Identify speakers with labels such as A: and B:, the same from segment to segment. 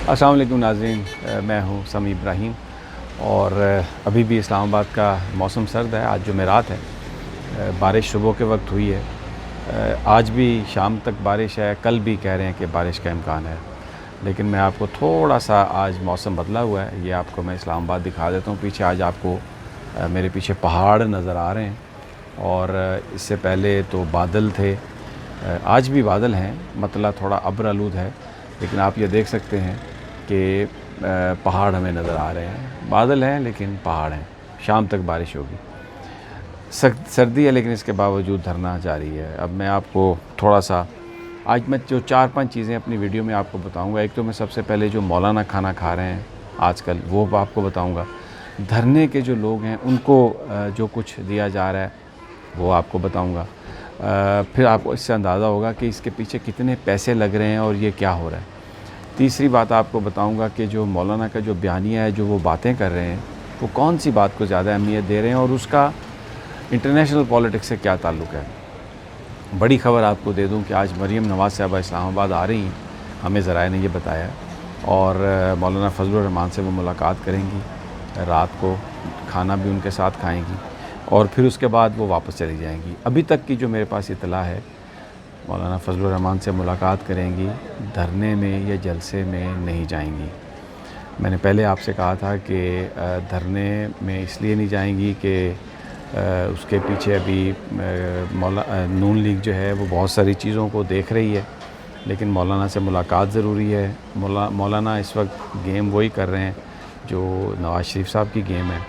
A: السلام علیکم ناظرین، میں ہوں سمیع ابراہیم اور ابھی بھی اسلام آباد کا موسم سرد ہے۔ آج جمعرات ہے، بارش صبح کے وقت ہوئی ہے، آج بھی شام تک بارش ہے، کل بھی کہہ رہے ہیں کہ بارش کا امکان ہے، لیکن میں آپ کو تھوڑا سا آج موسم بدلا ہوا ہے، یہ آپ کو میں اسلام آباد دکھا دیتا ہوں۔ پیچھے آج آپ کو میرے پیچھے پہاڑ نظر آ رہے ہیں اور اس سے پہلے تو بادل تھے، آج بھی بادل ہیں، مطلع تھوڑا ابر آلود ہے، لیکن آپ یہ دیکھ سکتے ہیں کہ پہاڑ ہمیں نظر آ رہے ہیں، بادل ہیں لیکن پہاڑ ہیں، شام تک بارش ہوگی۔ سردی ہے لیکن اس کے باوجود دھرنا جاری ہے۔ اب میں آپ کو تھوڑا سا آج میں جو 4-5 چیزیں اپنی ویڈیو میں آپ کو بتاؤں گا۔ ایک تو میں سب سے پہلے جو مولانا کھانا کھا رہے ہیں آج کل وہ آپ کو بتاؤں گا، دھرنے کے جو لوگ ہیں ان کو جو کچھ دیا جا رہا ہے وہ آپ کو بتاؤں گا، پھر آپ کو اس سے اندازہ ہوگا کہ اس کے پیچھے کتنے پیسے لگ رہے ہیں اور یہ کیا ہو رہا ہے۔ تیسری بات آپ کو بتاؤں گا کہ جو مولانا کا جو بیانیہ ہے، جو وہ باتیں کر رہے ہیں، وہ کون سی بات کو زیادہ اہمیت دے رہے ہیں اور اس کا انٹرنیشنل پولیٹکس سے کیا تعلق ہے۔ بڑی خبر آپ کو دے دوں کہ آج مریم نواز صاحبہ اسلام آباد آ رہی ہیں، ہمیں ذرائع نے یہ بتایا، اور مولانا فضل الرحمان سے وہ ملاقات کریں گی، رات کو کھانا بھی ان کے ساتھ کھائیں گی اور پھر اس کے بعد وہ واپس چلی جائیں گی۔ ابھی تک کی جو میرے پاس اطلاع ہے، مولانا فضل الرحمان سے ملاقات کریں گی، دھرنے میں یا جلسے میں نہیں جائیں گی۔ میں نے پہلے آپ سے کہا تھا کہ دھرنے میں اس لیے نہیں جائیں گی کہ اس کے پیچھے ابھی نون لیگ جو ہے وہ بہت ساری چیزوں کو دیکھ رہی ہے، لیکن مولانا سے ملاقات ضروری ہے۔ مولانا اس وقت گیم وہی کر رہے ہیں جو نواز شریف صاحب کی گیم ہے،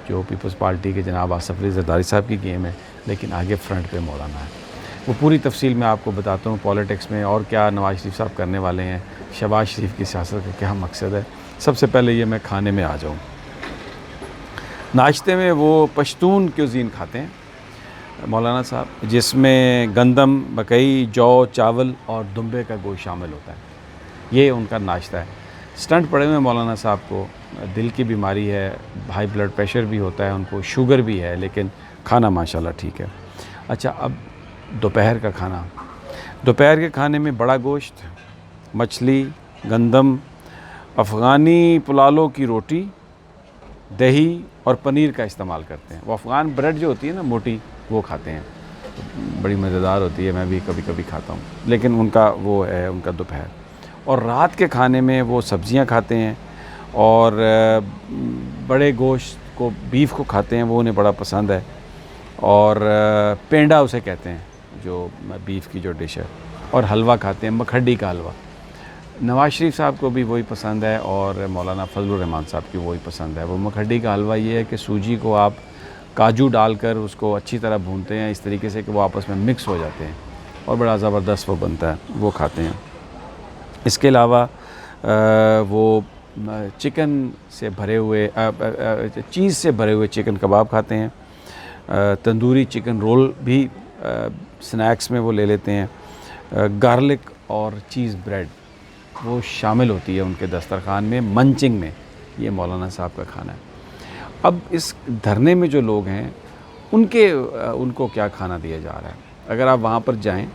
A: جو پیپلز پارٹی کے جناب آصف علی زرداری صاحب کی گیم ہے، لیکن آگے فرنٹ پہ مولانا ہے۔ وہ پوری تفصیل میں آپ کو بتاتا ہوں پولیٹکس میں اور کیا نواز شریف صاحب کرنے والے ہیں، شہباز شریف کی سیاست کا کیا مقصد ہے۔ سب سے پہلے یہ میں کھانے میں آ جاؤں۔ ناشتے میں وہ پشتون کیوزین کھاتے ہیں مولانا صاحب، جس میں گندم، مکئی، جو، چاول اور دمبے کا گوشت شامل ہوتا ہے، یہ ان کا ناشتہ ہے۔ سٹنٹ پڑے ہوئے مولانا صاحب کو، دل کی بیماری ہے، ہائی بلڈ پریشر بھی ہوتا ہے ان کو، شوگر بھی ہے، لیکن کھانا ماشاءاللہ ٹھیک ہے۔ اچھا، اب دوپہر کا کھانا۔ دوپہر کے کھانے میں بڑا گوشت، مچھلی، گندم، افغانی پلالو کی روٹی، دہی اور پنیر کا استعمال کرتے ہیں۔ وہ افغان بریڈ جو ہوتی ہے نا موٹی، وہ کھاتے ہیں، بڑی مزیدار ہوتی ہے، میں بھی کبھی کبھی کھاتا ہوں، لیکن ان کا وہ ہے ان کا دوپہر۔ اور رات کے کھانے میں وہ سبزیاں کھاتے ہیں اور بڑے گوشت کو، بیف کو کھاتے ہیں، وہ انہیں بڑا پسند ہے، اور پینڈا اسے کہتے ہیں جو بیف کی جو ڈش ہے، اور حلوہ کھاتے ہیں، مکھڈی کا حلوہ۔ نواز شریف صاحب کو بھی وہی پسند ہے اور مولانا فضل الرحمان صاحب کی وہی پسند ہے۔ وہ مکھڈی کا حلوہ یہ ہے کہ سوجی کو آپ کاجو ڈال کر اس کو اچھی طرح بھونتے ہیں اس طریقے سے کہ وہ آپس میں مکس ہو جاتے ہیں اور بڑا زبردست وہ بنتا ہے، وہ کھاتے ہیں۔ اس کے علاوہ وہ چکن سے بھرے ہوئے، چیز سے بھرے ہوئے چکن کباب کھاتے ہیں، تندوری چکن رول بھی سنیکس میں وہ لے لیتے ہیں، گارلک اور چیز بریڈ وہ شامل ہوتی ہے ان کے دسترخوان میں، منچنگ میں۔ یہ مولانا صاحب کا کھانا ہے۔ اب اس دھرنے میں جو لوگ ہیں ان کو کیا کھانا دیا جا رہا ہے؟ اگر آپ وہاں پر جائیں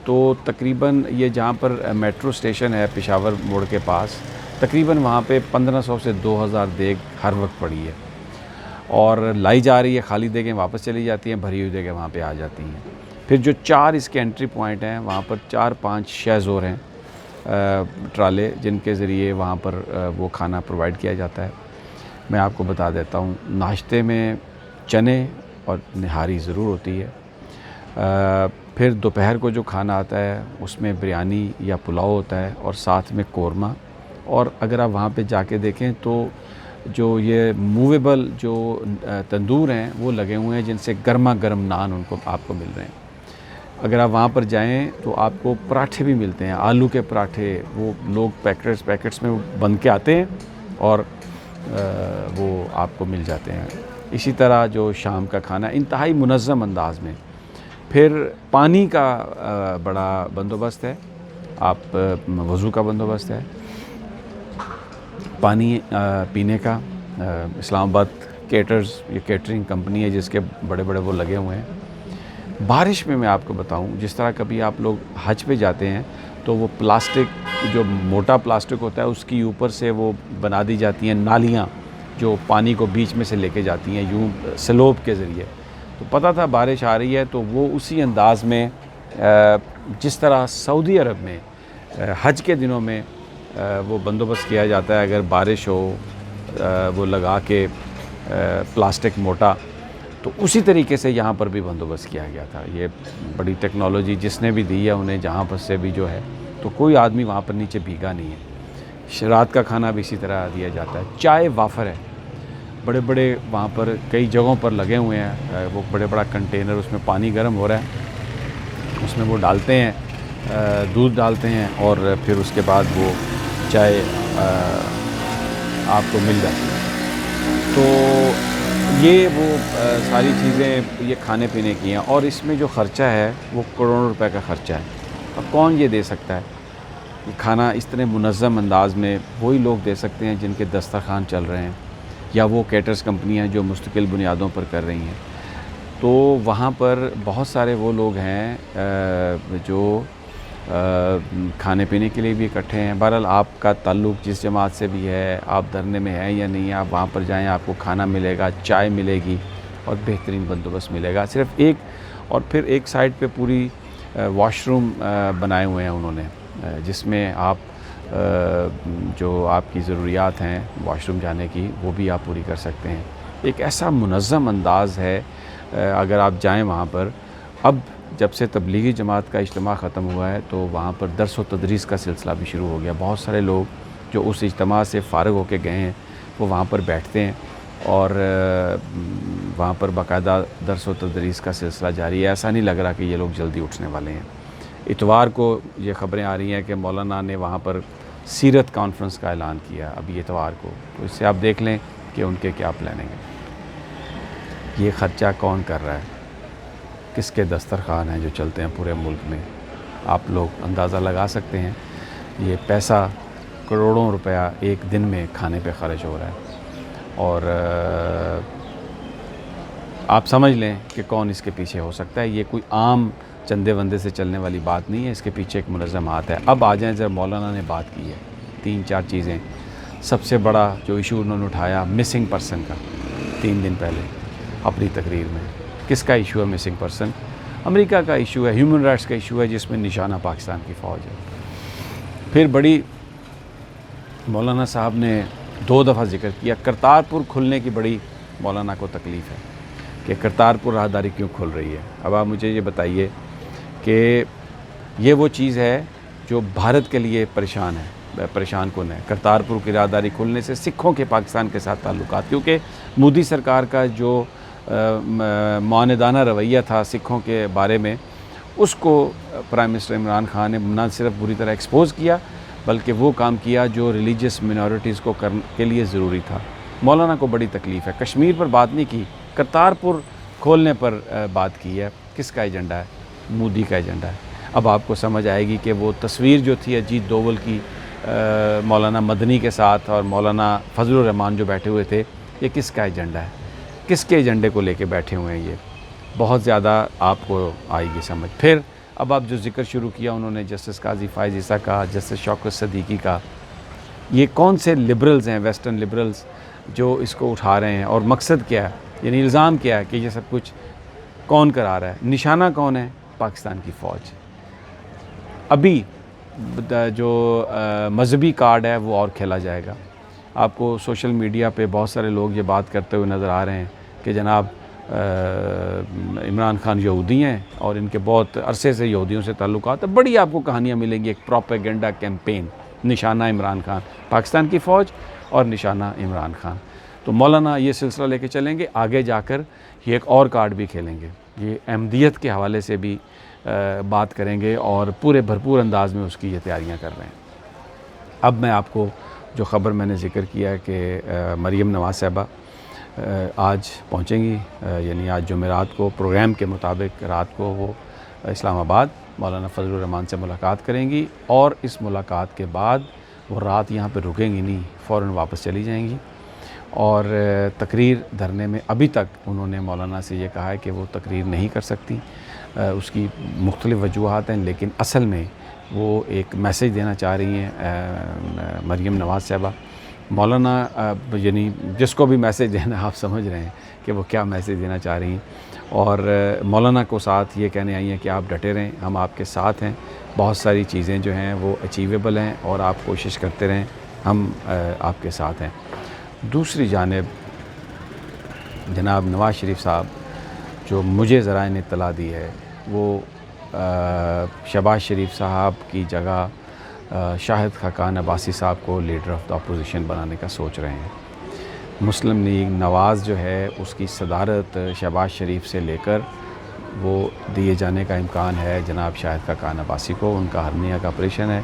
A: تو تقریباً یہ جہاں پر میٹرو اسٹیشن ہے پشاور موڑ کے پاس، تقریباً وہاں پہ 1500 سے 2000 دیگ ہر وقت پڑی ہے اور لائی جا رہی ہے، خالی دیگیں واپس چلی جاتی ہیں، بھری ہوئی دیگیں وہاں پہ آ جاتی ہیں۔ پھر جو 4 اس کے انٹری پوائنٹ ہیں، وہاں پر 4-5 شیزور ہیں، ٹرالے، جن کے ذریعے وہاں پر وہ کھانا پرووائڈ کیا جاتا ہے۔ میں آپ کو بتا دیتا ہوں، ناشتے میں چنے اور نہاری ضرور ہوتی ہے، پھر دوپہر کو جو کھانا آتا ہے اس میں بریانی یا پلاؤ ہوتا ہے اور ساتھ میں قورمہ، اور اگر آپ وہاں پہ جا کے دیکھیں تو جو یہ موویبل جو تندور ہیں وہ لگے ہوئے ہیں، جن سے گرما گرم نان ان کو آپ کو مل رہے ہیں۔ اگر آپ وہاں پر جائیں تو آپ کو پراٹھے بھی ملتے ہیں، آلو کے پراٹھے، وہ لوگ پیکٹس میں بن کے آتے ہیں اور وہ آپ کو مل جاتے ہیں۔ اسی طرح جو شام کا کھانا انتہائی منظم انداز میں، پھر پانی کا بڑا بندوبست ہے، آپ وضو کا بندوبست ہے، پانی پینے کا۔ اسلام آباد کیٹرز، یہ کیٹرنگ کمپنی ہے جس کے بڑے بڑے وہ لگے ہوئے ہیں۔ بارش میں آپ کو بتاؤں، جس طرح کبھی آپ لوگ حج پہ جاتے ہیں تو وہ پلاسٹک جو موٹا پلاسٹک ہوتا ہے اس کی اوپر سے وہ بنا دی جاتی ہیں نالیاں جو پانی کو بیچ میں سے لے کے جاتی ہیں یوں سلوپ کے ذریعے. تو پتہ تھا بارش آ رہی ہے تو وہ اسی انداز میں جس طرح سعودی عرب میں حج کے دنوں میں وہ بندوبست کیا جاتا ہے اگر بارش ہو وہ لگا کے پلاسٹک موٹا, تو اسی طریقے سے یہاں پر بھی بندوبست کیا گیا تھا. یہ بڑی ٹیکنالوجی جس نے بھی دی ہے انہیں جہاں پر سے بھی جو ہے, تو کوئی آدمی وہاں پر نیچے بھیگا نہیں ہے. رات کا کھانا بھی اسی طرح دیا جاتا ہے. چائے وافر ہے, بڑے بڑے وہاں پر کئی جگہوں پر لگے ہوئے ہیں, وہ بڑے بڑا کنٹینر, اس میں پانی گرم ہو رہا ہے, اس میں وہ ڈالتے ہیں دودھ ڈالتے ہیں اور پھر اس کے بعد وہ چائے آپ کو مل جاتی ہے. تو یہ وہ ساری چیزیں یہ کھانے پینے کی ہیں, اور اس میں جو خرچہ ہے وہ کروڑوں روپے کا خرچہ ہے. اب کون یہ دے سکتا ہے یہ کھانا اس طرح منظم انداز میں؟ وہی لوگ دے سکتے ہیں جن کے دسترخوان چل رہے ہیں, یا وہ کیٹرز کمپنیاں جو مستقل بنیادوں پر کر رہی ہیں. تو وہاں پر بہت سارے وہ لوگ ہیں جو کھانے پینے کے لیے بھی اکٹھے ہیں. بہرحال آپ کا تعلق جس جماعت سے بھی ہے, آپ دھرنے میں ہیں یا نہیں, آپ وہاں پر جائیں, آپ کو کھانا ملے گا, چائے ملے گی اور بہترین بندوبست ملے گا. صرف ایک, اور پھر ایک سائڈ پہ پوری واش روم بنائے ہوئے ہیں انہوں نے, جس میں آپ جو آپ کی ضروریات ہیں واش روم جانے کی وہ بھی آپ پوری کر سکتے ہیں. ایک ایسا منظم انداز ہے اگر آپ جائیں وہاں پر. اب جب سے تبلیغی جماعت کا اجتماع ختم ہوا ہے تو وہاں پر درس و تدریس کا سلسلہ بھی شروع ہو گیا. بہت سارے لوگ جو اس اجتماع سے فارغ ہو کے گئے ہیں وہ وہاں پر بیٹھتے ہیں اور وہاں پر باقاعدہ درس و تدریس کا سلسلہ جاری ہے. ایسا نہیں لگ رہا کہ یہ لوگ جلدی اٹھنے والے ہیں. اتوار کو یہ خبریں آ رہی ہیں کہ مولانا نے وہاں پر سیرت کانفرنس کا اعلان کیا ابھی اتوار کو. تو اس سے آپ دیکھ لیں کہ ان کے کیا پلاننگ ہے. یہ خرچہ کون کر رہا ہے, کس کے دسترخوان ہیں جو چلتے ہیں پورے ملک میں, آپ لوگ اندازہ لگا سکتے ہیں. یہ پیسہ کروڑوں روپیہ ایک دن میں کھانے پہ خرچ ہو رہا ہے, اور آپ سمجھ لیں کہ کون اس کے پیچھے ہو سکتا ہے. یہ کوئی عام چندے وندے سے چلنے والی بات نہیں ہے, اس کے پیچھے ایک منظم ہاتھ ہے. اب آ جائیں ذرا مولانا نے بات کی ہے 3-4 چیزیں. سب سے بڑا جو ایشو انہوں نے اٹھایا مسنگ پرسن کا 3 دن پہلے اپنی تقریر میں. کس کا ایشو ہے مسنگ پرسن؟ امریکہ کا ایشو ہے, ہیومن رائٹس کا ایشو ہے, جس میں نشانہ پاکستان کی فوج ہے. پھر بڑی مولانا صاحب نے 2 دفعہ ذکر کیا کرتارپور کھلنے کی. بڑی مولانا کو تکلیف ہے کہ کرتارپور راہداری کیوں کھل رہی ہے. اب آپ مجھے یہ بتائیے کہ یہ وہ چیز ہے جو بھارت کے لیے پریشان کن ہے. کرتارپور کی راہداری کھلنے سے سکھوں کے پاکستان کے ساتھ تعلقات, کیونکہ مودی سرکار کا جو معاندانہ رویہ تھا سکھوں کے بارے میں, اس کو پرائم منسٹر عمران خان نے نہ صرف بری طرح ایکسپوز کیا بلکہ وہ کام کیا جو ریلیجیس منورٹیز کو کرنے کے لیے ضروری تھا. مولانا کو بڑی تکلیف ہے. کشمیر پر بات نہیں کی, کرتارپور کھولنے پر بات کی ہے. کس کا ایجنڈا ہے؟ مودی کا ایجنڈا ہے. اب آپ کو سمجھ آئے گی کہ وہ تصویر جو تھی اجیت دوول کی مولانا مدنی کے ساتھ اور مولانا فضل الرحمان جو بیٹھے ہوئے تھے, یہ کس کا ایجنڈا ہے, کس کے ایجنڈے کو لے کے بیٹھے ہوئے ہیں. یہ بہت زیادہ آپ کو آئے گی سمجھ. پھر اب آپ جو ذکر شروع کیا انہوں نے جسٹس قاضی فائز عیسیٰ کا, جسٹس شوکت صدیقی کا, یہ کون سے لبرلز ہیں, ویسٹرن لبرلز, جو اس کو اٹھا رہے ہیں, اور مقصد کیا ہے, یعنی الزام کیا ہے کہ یہ سب کچھ کون کرا رہا ہے؟ نشانہ کون ہے؟ پاکستان کی فوج. ابھی جو مذہبی کارڈ ہے وہ اور کھیلا جائے گا. آپ کو سوشل میڈیا پہ بہت سارے لوگ یہ بات کرتے ہوئے نظر آ رہے ہیں کہ جناب عمران خان یہودی ہیں اور ان کے بہت عرصے سے یہودیوں سے تعلقات. بڑی آپ کو کہانیاں ملیں گی. ایک پروپیگنڈا کیمپین, نشانہ عمران خان, پاکستان کی فوج اور نشانہ عمران خان. تو مولانا یہ سلسلہ لے کے چلیں گے. آگے جا کر یہ ایک اور کارڈ بھی کھیلیں گے, یہ احمدیت کے حوالے سے بھی بات کریں گے اور پورے بھرپور انداز میں اس کی یہ تیاریاں کر رہے ہیں. اب میں آپ کو جو خبر میں نے ذکر کیا ہے کہ مریم نواز صاحبہ آج پہنچیں گی, یعنی آج جمعرات کو پروگرام کے مطابق رات کو وہ اسلام آباد مولانا فضل الرحمان سے ملاقات کریں گی, اور اس ملاقات کے بعد وہ رات یہاں پہ رکیں گی نہیں, فوراً واپس چلی جائیں گی. اور تقریر دھرنے میں ابھی تک انہوں نے مولانا سے یہ کہا ہے کہ وہ تقریر نہیں کر سکتی. اس کی مختلف وجوہات ہیں, لیکن اصل میں وہ ایک میسیج دینا چاہ رہی ہیں مریم نواز صاحبہ. مولانا یعنی جس کو بھی میسیج دینا آپ سمجھ رہے ہیں کہ وہ کیا میسیج دینا چاہ رہی ہیں, اور مولانا کو ساتھ یہ کہنے آئی ہیں کہ آپ ڈٹے رہیں, ہم آپ کے ساتھ ہیں, بہت ساری چیزیں جو ہیں وہ اچیویبل ہیں اور آپ کوشش کرتے رہیں, ہم آپ کے ساتھ ہیں. دوسری جانب جناب نواز شریف صاحب جو مجھے ذرائع نے اطلاع دی ہے وہ شہباز شریف صاحب کی جگہ شاہد خاقان عباسی صاحب کو لیڈر آف دا اپوزیشن بنانے کا سوچ رہے ہیں. مسلم لیگ نواز جو ہے اس کی صدارت شہباز شریف سے لے کر وہ دیے جانے کا امکان ہے جناب شاہد خاقان عباسی کو. ان کا ہرنیہ کا آپریشن ہے,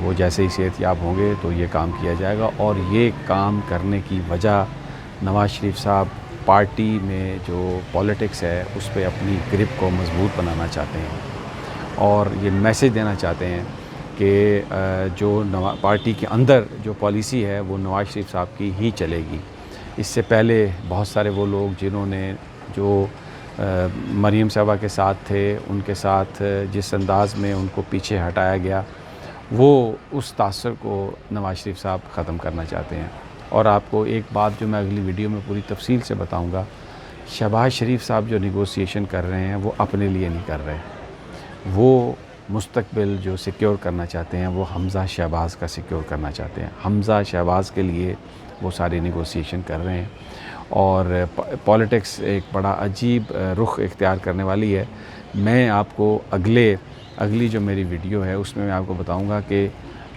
A: وہ جیسے ہی صحت یاب ہوں گے تو یہ کام کیا جائے گا. اور یہ کام کرنے کی وجہ نواز شریف صاحب پارٹی میں جو پولیٹکس ہے اس پہ اپنی گرپ کو مضبوط بنانا چاہتے ہیں, اور یہ میسیج دینا چاہتے ہیں کہ جو پارٹی کے اندر جو پالیسی ہے وہ نواز شریف صاحب کی ہی چلے گی. اس سے پہلے بہت سارے وہ لوگ جنہوں نے جو مریم صاحبہ کے ساتھ تھے, ان کے ساتھ جس انداز میں ان کو پیچھے ہٹایا گیا, وہ اس تاثر کو نواز شریف صاحب ختم کرنا چاہتے ہیں. اور آپ کو ایک بات جو میں اگلی ویڈیو میں پوری تفصیل سے بتاؤں گا, شہباز شریف صاحب جو نیگوسیشن کر رہے ہیں وہ اپنے لیے نہیں کر رہے, وہ مستقبل جو سیکیور کرنا چاہتے ہیں وہ حمزہ شہباز کا سیکیور کرنا چاہتے ہیں. حمزہ شہباز کے لیے وہ ساری نیگوسیشن کر رہے ہیں, اور پولیٹکس ایک بڑا عجیب رخ اختیار کرنے والی ہے. میں آپ کو اگلی جو میری ویڈیو ہے اس میں آپ کو بتاؤں گا کہ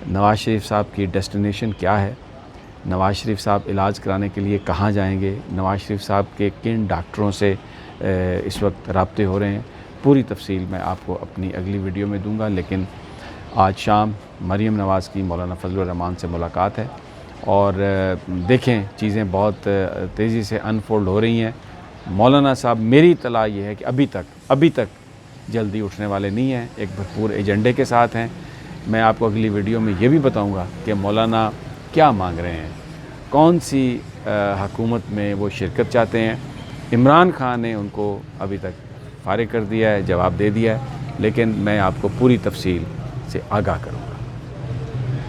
A: نواز شریف صاحب کی ڈیسٹینیشن کیا ہے, نواز شریف صاحب علاج کرانے کے لیے کہاں جائیں گے, نواز شریف صاحب کے کن ڈاکٹروں سے اس وقت رابطے ہو رہے ہیں. پوری تفصیل میں آپ کو اپنی اگلی ویڈیو میں دوں گا. لیکن آج شام مریم نواز کی مولانا فضل الرحمان سے ملاقات ہے, اور دیکھیں چیزیں بہت تیزی سے انفولڈ ہو رہی ہیں. مولانا صاحب میری اطلاع یہ ہے کہ ابھی تک جلدی اٹھنے والے نہیں ہیں, ایک بھرپور ایجنڈے کے ساتھ ہیں. میں آپ کو اگلی ویڈیو میں یہ بھی بتاؤں گا کہ مولانا کیا مانگ رہے ہیں, کون سی حکومت میں وہ شرکت چاہتے ہیں. عمران خان نے ان کو ابھی تک فارغ کر دیا ہے, جواب دے دیا ہے, لیکن میں آپ کو پوری تفصیل سے آگاہ کروں.